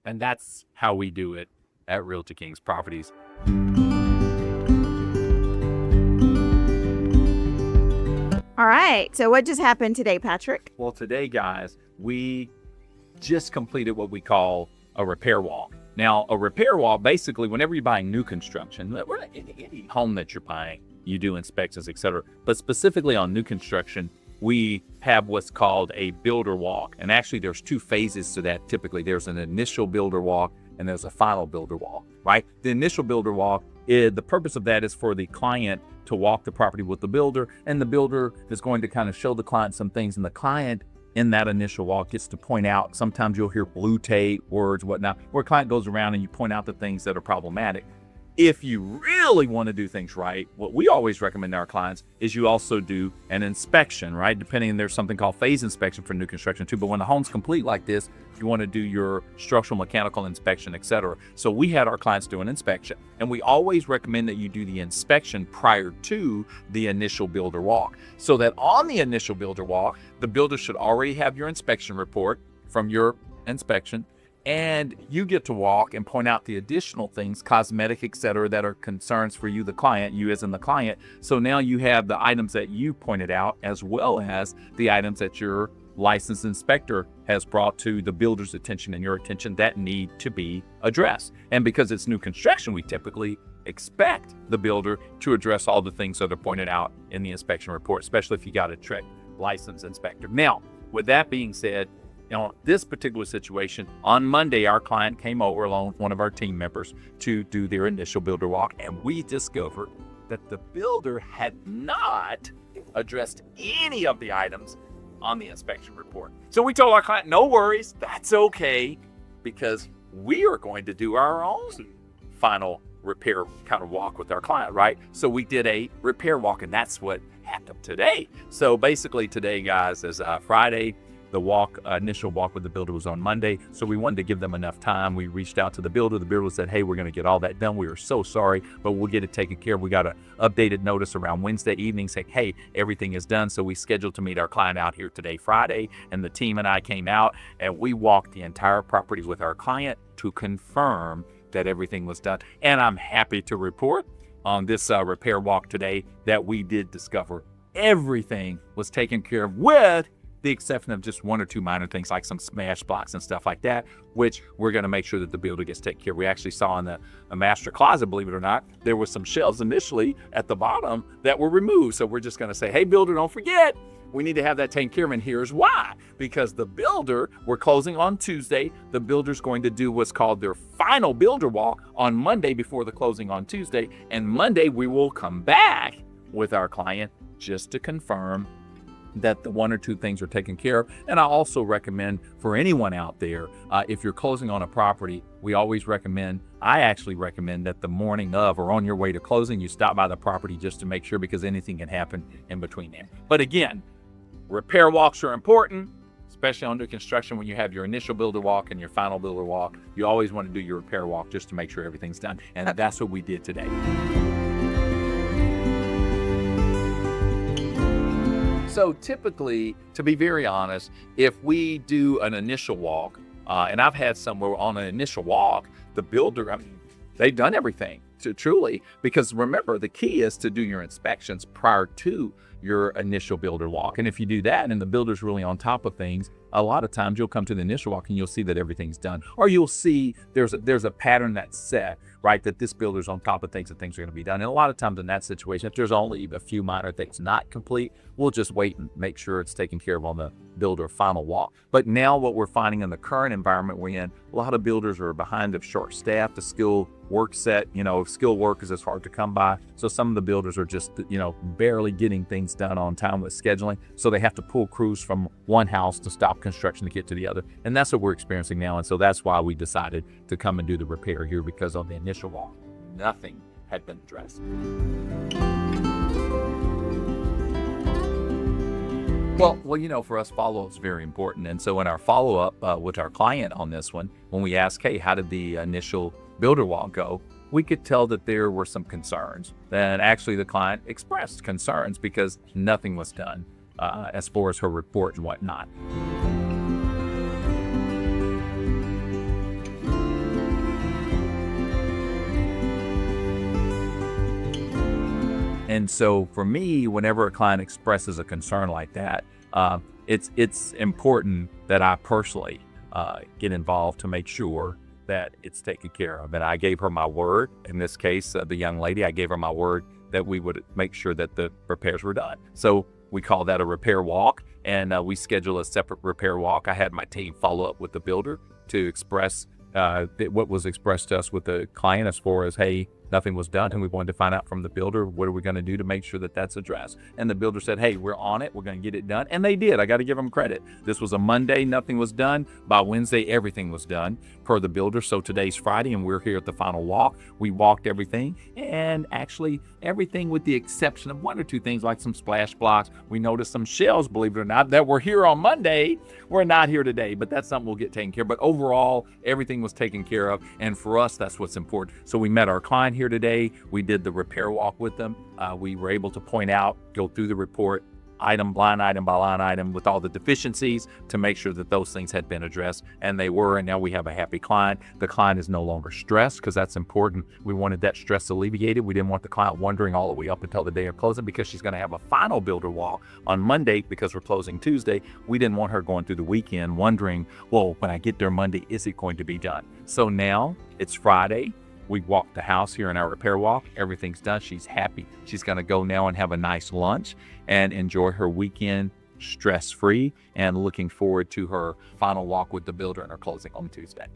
And that's how we do it at Realty Kings Properties. All right. So what just happened today, Patrick? Well, today, guys, we just completed what we call a repair walk. Now, a repair walk, basically, whenever you're buying new construction, any home that you're buying, you do inspections, etc. But specifically on new construction, we have what's called a builder walk. And actually, there's two phases to that. Typically, there's an initial builder walk and there's a final builder walk, right? The initial builder walk, the purpose of that is for the client to walk the property with the builder, and the builder is going to kind of show the client some things, and the client in that initial walk gets to point out. Sometimes you'll hear blue tape, words, whatnot, where a client goes around and you point out the things that are problematic. If you really want to do things right, what we always recommend to our clients is you also do an inspection, right? Depending, there's something called phase inspection for new construction too. But when the home's complete like this, you want to do your structural, mechanical inspection, etc. So we had our clients do an inspection, and we always recommend that you do the inspection prior to the initial builder walk, so that on the initial builder walk, the builder should already have your inspection report from your inspection. And you get to walk and point out the additional things, cosmetic, etc., that are concerns for you, the client, you as in the client. So now you have the items that you pointed out, as well as the items that your licensed inspector has brought to the builder's attention and your attention that need to be addressed. And because it's new construction, we typically expect the builder to address all the things that are pointed out in the inspection report, especially if you got a trick licensed inspector. Now, with that being said, this particular situation, on Monday, our client came over along with one of our team members to do their initial builder walk, and we discovered that the builder had not addressed any of the items on the inspection report. So we told our client, no worries, that's okay, because we are going to do our own final repair kind of walk with our client, right? So we did a repair walk, and that's what happened today. So basically today, guys, is Friday. The initial walk with the builder was on Monday, so we wanted to give them enough time. We reached out to the builder. The builder said, hey, we're going to get all that done. We are so sorry, but we'll get it taken care of. We got an updated notice around Wednesday evening saying, hey, everything is done. So we scheduled to meet our client out here today, Friday, and the team and I came out, and we walked the entire property with our client to confirm that everything was done. And I'm happy to report on this repair walk today that we did discover everything was taken care of, with the exception of just one or two minor things like some smash blocks and stuff like that, which we're going to make sure that the builder gets taken care of. We actually saw in a master closet, believe it or not, there were some shelves initially at the bottom that were removed. So we're just going to say, hey, builder, don't forget, we need to have that taken care of. And here's why. Because the builder, we're closing on Tuesday. The builder's going to do what's called their final builder walk on Monday before the closing on Tuesday. And Monday, we will come back with our client just to confirm that the one or two things are taken care of. And I also recommend for anyone out there, if you're closing on a property, I actually recommend that the morning of or on your way to closing, you stop by the property just to make sure, because anything can happen in between there. But again, repair walks are important, especially under construction. When you have your initial builder walk and your final builder walk, you always want to do your repair walk just to make sure everything's done. And that's what we did today. So typically, to be very honest, if we do an initial walk, and I've had somewhere on an initial walk, the builder, they've done everything truly, because remember, the key is to do your inspections prior to your initial builder walk. And if you do that and the builder's really on top of things, a lot of times you'll come to the initial walk and you'll see that everything's done, or you'll see there's a pattern that's set, right, that this builder's on top of things and things are going to be done. And a lot of times in that situation, if there's only a few minor things not complete, we'll just wait and make sure it's taken care of on the builder final walk. But now what we're finding in the current environment we're in, a lot of builders are behind of short staff. The skilled work set, skilled workers is hard to come by. So some of the builders are just, barely getting things done on time with scheduling. So they have to pull crews from one house to stop construction to get to the other. And that's what we're experiencing now. And so that's why we decided to come and do the repair here, because on the initial walk, nothing had been addressed. Well, for us, follow-up is very important. And so in our follow-up with our client on this one, when we asked, hey, how did the initial builder walk go? We could tell that there were some concerns. And actually the client expressed concerns because nothing was done as far as her report and whatnot. And so for me, whenever a client expresses a concern like that, it's important that I personally get involved to make sure that it's taken care of. And I gave her my word. In this case, the young lady, I gave her my word that we would make sure that the repairs were done. So we call that a repair walk, and we schedule a separate repair walk. I had my team follow up with the builder to express what was expressed to us with the client as far as, hey, nothing was done, and we wanted to find out from the builder, what are we going to do to make sure that that's addressed? And the builder said, hey, we're on it, we're going to get it done. And they did. I got to give them credit. This was a Monday, nothing was done. By Wednesday, everything was done per the builder. So today's Friday, and we're here at the final walk. We walked everything, and actually everything with the exception of one or two things like some splash blocks. We noticed some shells, believe it or not, that were here on Monday. We're not here today, but that's something we'll get taken care of. But overall, everything was taken care of, and for us, that's what's important. So we met our client here today. We did the repair walk with them. We were able to point out, go through the report, line item by line item with all the deficiencies to make sure that those things had been addressed, and they were, and now we have a happy client. The client is no longer stressed, because that's important. We wanted that stress alleviated. We didn't want the client wondering all the way up until the day of closing, because she's going to have a final builder walk on Monday because we're closing Tuesday. We didn't want her going through the weekend wondering, well, when I get there Monday, is it going to be done? So now it's Friday. We walked the house here in our repair walk. Everything's done. She's happy. She's going to go now and have a nice lunch and enjoy her weekend stress-free, and looking forward to her final walk with the builder and her closing on Tuesday.